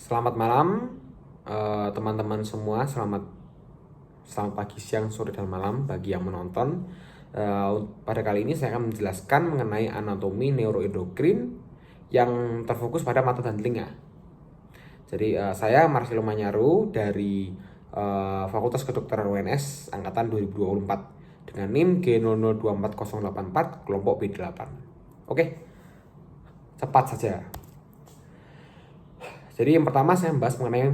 Selamat malam teman-teman semua. Selamat pagi, siang, sore, dan malam bagi yang menonton. Pada kali ini saya akan menjelaskan mengenai anatomi neuroendokrin yang terfokus pada mata dan telinga. Jadi saya Marcelo Manyaru dari Fakultas Kedokteran UNS angkatan 2024 dengan NIM G0024084 kelompok B8. Oke, cepat saja. Jadi yang pertama saya membahas mengenai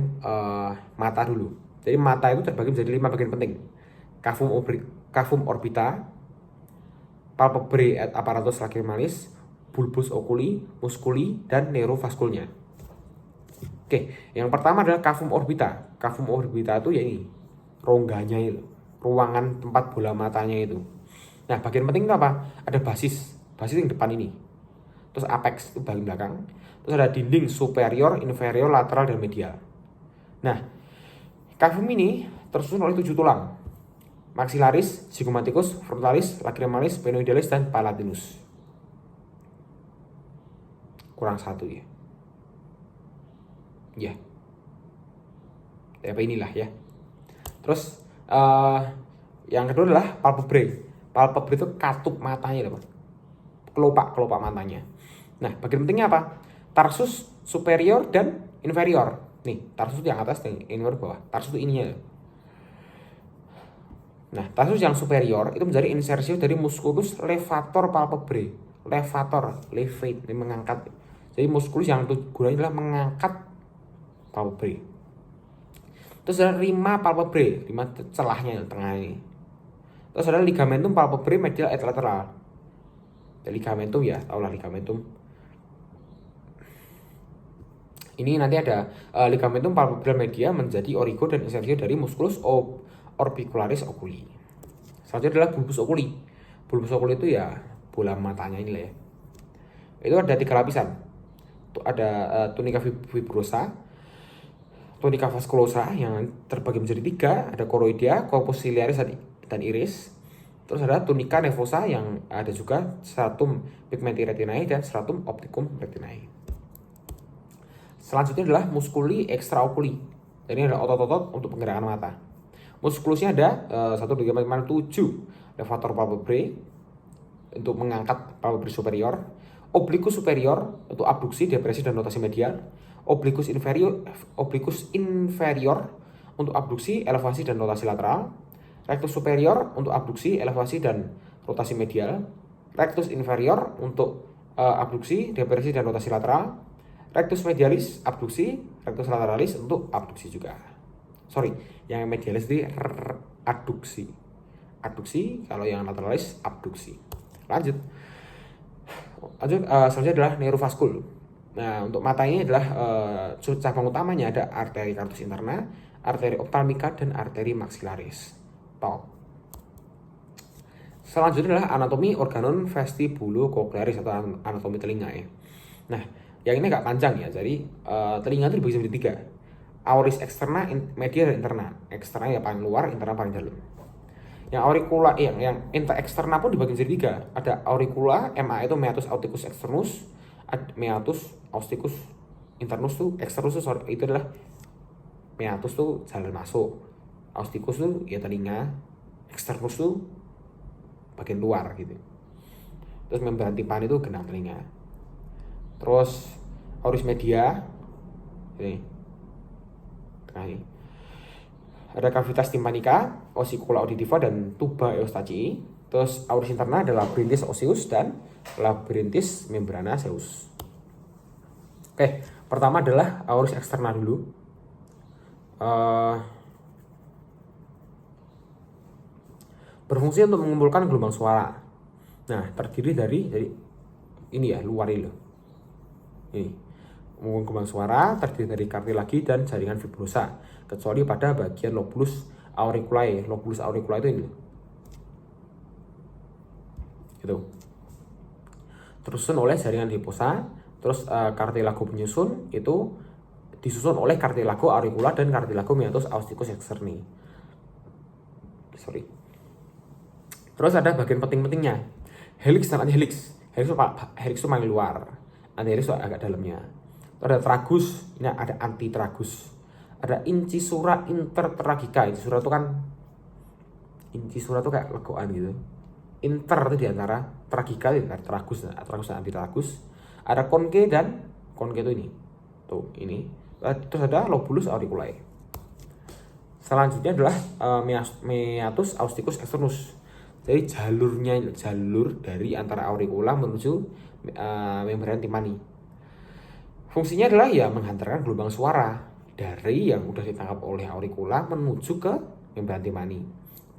mata dulu. Jadi mata itu terbagi menjadi 5 bagian penting. Cavum orbita, palpebrae et apparatus lacrimalis, bulbus oculi, musculi, dan neurovaskulnya. Oke, yang pertama adalah cavum orbita. Cavum orbita itu ya ini, rongganya itu, ruangan tempat bola matanya itu. Nah, bagian penting itu apa? Ada basis yang depan ini. Terus apex itu bagian belakang. Terus ada dinding superior, inferior, lateral, dan medial. Nah, cavum ini tersusun oleh 7 tulang. Maxillaris, zygomaticus, frontalis, lacrimalis, sphenoidalis, dan palatinus. Kurang satu ya. Ya. Apa inilah ya. Terus yang kedua adalah palpebrae. Palpebrae itu katup matanya, teman. Kelopak matanya. Nah, bagian pentingnya apa? Tarsus superior dan inferior. Nih, tarsus yang atas dan inferior bawah. Tarsus itu ininya. Nah, tarsus yang superior itu menjadi insersio dari musculus levator palpebrae. Levate, mengangkat. Jadi musculus yang gunanya adalah mengangkat palpebrae. Terus ada rima palpebrae, rima celahnya tengah ini. Terus ada ligamentum palpebrae medial et lateral. Ya, ligamentum ya, tahulah ligamentum. Ini nanti ada ligamentum palpebrae media menjadi origo dan insersio dari musculus orbicularis oculi. Selanjutnya adalah bulbus oculi. Bulbus oculi itu ya bola matanya ini lah ya. Itu ada 3 lapisan. Ada tunica fibrosa, tunica vasculosa yang terbagi menjadi 3. Ada choroidea, corpus ciliaris, dan iris. Terus ada tunica nervosa yang ada juga stratum pigmenti retinae dan stratum opticum retinae. Selanjutnya adalah musculi extraoculi. Jadi ada otot-otot untuk penggerakan mata. Muskulusnya ada 1, 2, 3, 4, 5, 7. Levator palpebrae untuk mengangkat palpebrae superior. Obliquus superior untuk abduksi, depresi, dan rotasi medial. Obliquus inferior untuk abduksi, elevasi, dan rotasi lateral. Rectus superior untuk abduksi, elevasi, dan rotasi medial. Rectus inferior untuk abduksi, depresi, dan rotasi lateral. Rectus medialis abduksi, rectus lateralis untuk abduksi juga. Sorry, yang medialis itu adduksi. Adduksi, kalau yang lateralis abduksi. Lanjut, selanjutnya adalah neurovaskul. Nah, untuk mata ini adalah cabang utamanya ada arteri cartus interna, arteri ophthalmica, dan arteri maxillaris. Selanjutnya adalah anatomi organon vestibulocochlearis atau anatomi telinga ya. Nah, yang ini agak panjang ya. Jadi telinga itu dibagi menjadi 3. Auris externa, media, dan interna. Externa ya paling luar, interna paling dalam. Yang auricula yang externa pun dibagi menjadi 3. Ada auricula, MA itu meatus opticus externus, meatus opticus internus tuh, externus tuh itu adalah meatus tuh jalan masuk. Opticus tuh ya telinga, externus tuh bagian luar gitu. Terus membran timpani itu genang telinga. Terus auris media ini ada cavitas tympanica, ossicula auditiva, dan tuba eustachii. Terus auris interna adalah labyrinthes osseus dan labyrinthes membranaceus. Oke, pertama adalah auris externa dulu. Berfungsi untuk mengumpulkan gelombang suara. Nah, terdiri dari ini ya, luar ini loh. Ini mengumpulkan gelombang suara terdiri dari kartilagi dan jaringan fibrosa, kecuali pada bagian lobulus auriculae. Lobulus auriculae itu ini. Gitu. Tersusun oleh jaringan hiposa, terus kartilago penyusun itu disusun oleh kartilago auricula dan kartilago meatus opticus externi. Terus ada bagian penting-pentingnya. Helix dan antihelix. Helix itu paling luar, antihelix itu agak dalamnya. Ada tragus, ini ada antitragus. Ada incisura intertragica. Incisura itu kan, incisura itu kayak legokan gitu. Inter itu diantara, tragica itu tragus, tragus dan antitragus. Ada conke dan conke itu ini. Tuh, ini. Terus ada lobulus auriculae. Selanjutnya adalah meatus austicus externus. Jadi jalur dari antara auricula menuju membran timpani. Fungsinya adalah ya menghantarkan gelombang suara dari yang udah ditangkap oleh auricula menuju ke membran timpani.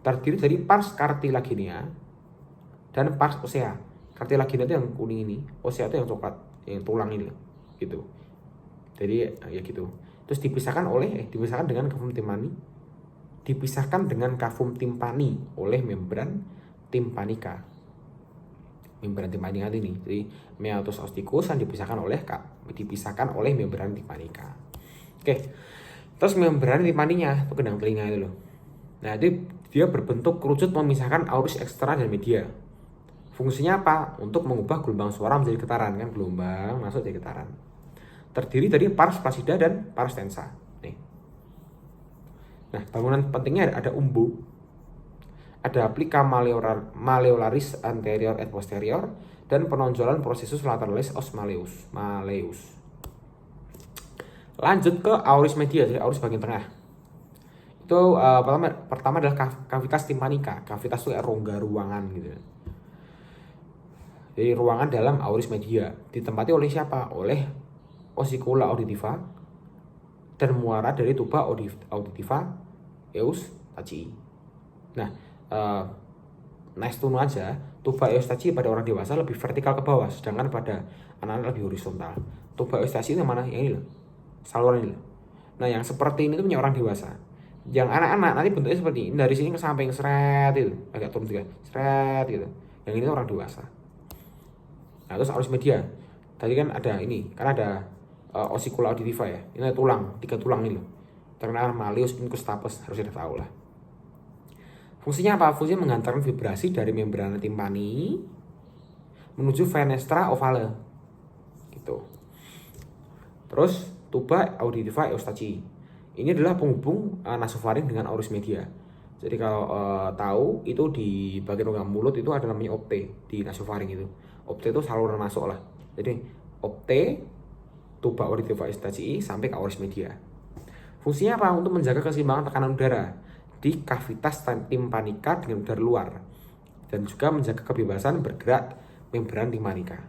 Terdiri dari pars cartilaginea dan pars osea. Cartilaginea itu yang kuning ini, osea itu yang coklat, yang tulang ini, gitu. Jadi ya gitu. Terus dipisahkan dengan kafum timpani, dipisahkan dengan kafum timpani oleh membran timpanica. Membran timpanica ini, jadi meatus austicus yang dipisahkan oleh membran timpanica. Oke. Terus membran timpaninya itu kendang telinga itu loh. Nah, dia berbentuk kerucut memisahkan aurus eksternal dan media. Fungsinya apa? Untuk mengubah gelombang suara menjadi getaran, kan gelombang masuk jadi getaran. Terdiri dari pars placida dan pars tensa. Nih. Nah, bangunan pentingnya ada umbu, ada plica malleolaris anterior et posterior, dan penonjolan processus lateralis os malleus. Lanjut ke auris media, jadi auris bagian tengah. Itu pertama adalah cavitas tympanica. Cavitas itu kayak rongga ruangan gitu. Jadi ruangan dalam auris media ditempati oleh siapa? Oleh ossicula auditiva dan muara dari tuba auditiva Eustachii. Nah, nice to know aja, tuba Eustachii pada orang dewasa lebih vertikal ke bawah, sedangkan pada anak-anak lebih horizontal. Tuba Eustachii itu yang mana? Yang ini loh, saluran ini loh. Nah, yang seperti ini itu punya orang dewasa. Yang anak-anak nanti bentuknya seperti ini, dari sini ke samping seret itu, agak turun juga, seret gitu. Yang ini orang dewasa. Nah, terus auris media. Tadi kan ada ini, kan ada ossicula auditiva ya. Ini ada tulang, 3 tulang ini loh. Terkenal malleus incustapes, harus sudah tahu lah. Fungsinya apa? Fungsinya menghantarkan vibrasi dari membrana timpani menuju fenestra ovale. Gitu. Terus tuba auditiva Eustachii. Ini adalah penghubung nasofaring dengan auris media. Jadi kalau tahu itu di bagian rongga mulut itu ada namanya opte di nasofaring itu. Opte itu saluran masuk lah. Jadi opte, tuba auditiva Eustachii sampai ke auris media. Fungsinya apa? Untuk menjaga keseimbangan tekanan udara di cavitas tympanica dengan udara luar, dan juga menjaga kebebasan bergerak membran timpanica.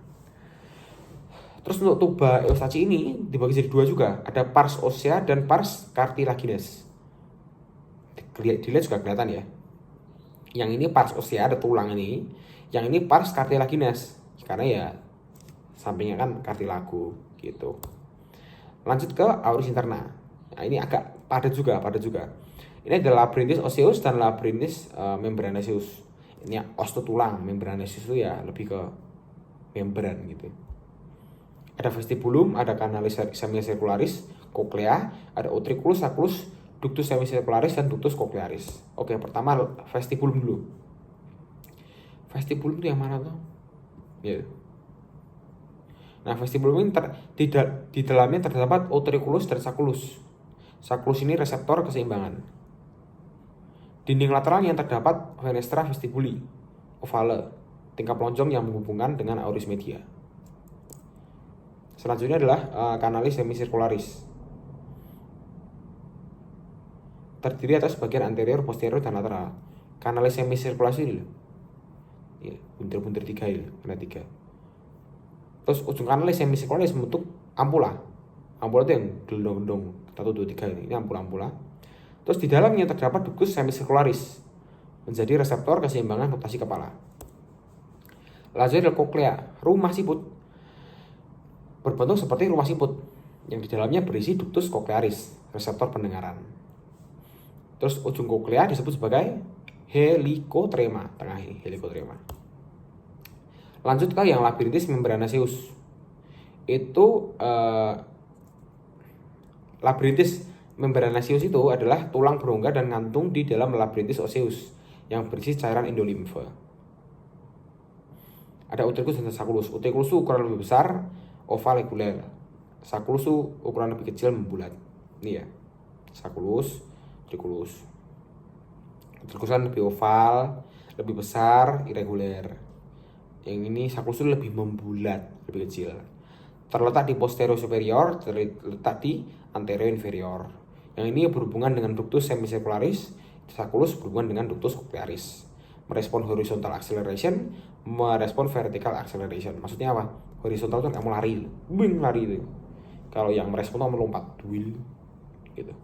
Terus untuk tuba Eustachii ini dibagi jadi 2 juga, ada pars osea dan pars cartilaginous. Dilihat juga kelihatan ya. Yang ini pars osea, ada tulang ini. Yang ini pars cartilaginous, karena ya sampingnya kan cartilago gitu. Lanjut ke auris interna. Nah, ini agak padat juga. Ini adalah labrintis osseus dan labrintis membranaceus. Ini os itu tulang, membranaceus itu ya lebih ke membran gitu. Ada vestibulum, ada canalis semicircularis, cochlea, ada utriculus, sacculus, ductus semicircularis, dan ductus cochlearis. Oke, pertama vestibulum dulu. Vestibulum itu yang mana tuh? Ya. Nah, vestibulum ini di dalamnya terdapat utriculus dan sacculus. Sacculus ini reseptor keseimbangan. Dinding lateral yang terdapat fenestra vestibuli ovale, tingkap lonjong yang menghubungkan dengan auris media. Selanjutnya adalah canalis semicircularis. Terdiri atas bagian anterior, posterior, dan lateral. Canalis semicircularis ini loh. Ya, buntir-buntir 3 ini, ada 3. Terus ujung canalis semicircularis membentuk ampula. Ampula itu yang gendong-gendong 1, 2, 3 ini ampula-ampula. Terus di dalamnya terdapat ductus semicircularis, menjadi reseptor keseimbangan rotasi kepala. Lanjutnya adalah cochlea, rumah siput. Berbentuk seperti rumah siput, yang di dalamnya berisi ductus cochlearis, reseptor pendengaran. Terus ujung cochlea disebut sebagai helicotrema, tengah ini helicotrema. Lanjut ke yang labyrinthes membranaceus. Itu labyrinthes membranaceus itu adalah tulang berongga dan ngantung di dalam labyrinthes osseus yang berisi cairan endolimfe. Ada utriculus dan sacculus. Utriculus itu ukuran lebih besar, oval reguler. Sakulus tuh ukuran lebih kecil membulat. Ini ya, sakulus, trikulus. Trikusan lebih oval, lebih besar, irregular. Yang ini sakulus itu lebih membulat, lebih kecil. Terletak di posterior superior, terletak di anterior inferior. Yang ini berhubungan dengan ductus semicircularis, sakulus berhubungan dengan ductus cochlearis. Merespon horizontal acceleration, merespon vertical acceleration. Maksudnya apa? Horizontal itu kamu lari, bing lari itu. Kalau yang merespon itu melompat, duil, gitu.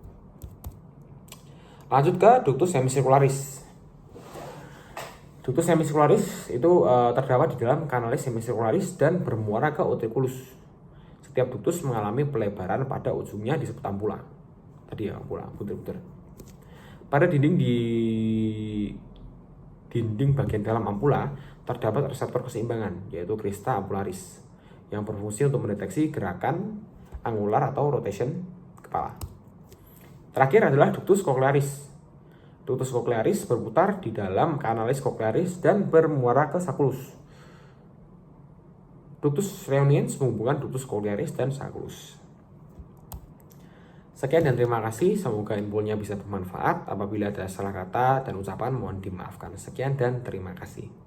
Lanjut ke ductus semicircularis. Ductus semicircularis itu terdapat di dalam kanalis semicircularis dan bermuara ke utriculus. Setiap ductus mengalami pelebaran pada ujungnya disebut ampula. Tadi ya ampula, butir-butir. Pada dinding bagian dalam ampula terdapat reseptor keseimbangan, yaitu crista ampularis, yang berfungsi untuk mendeteksi gerakan angular atau rotation kepala. Terakhir adalah ductus cochlearis. Ductus cochlearis berputar di dalam kanalis cochlearis dan bermuara ke sakulus. Ductus reuniens menghubungkan ductus cochlearis dan sakulus. Sekian dan terima kasih. Semoga infonya bisa bermanfaat. Apabila ada salah kata dan ucapan mohon dimaafkan. Sekian dan terima kasih.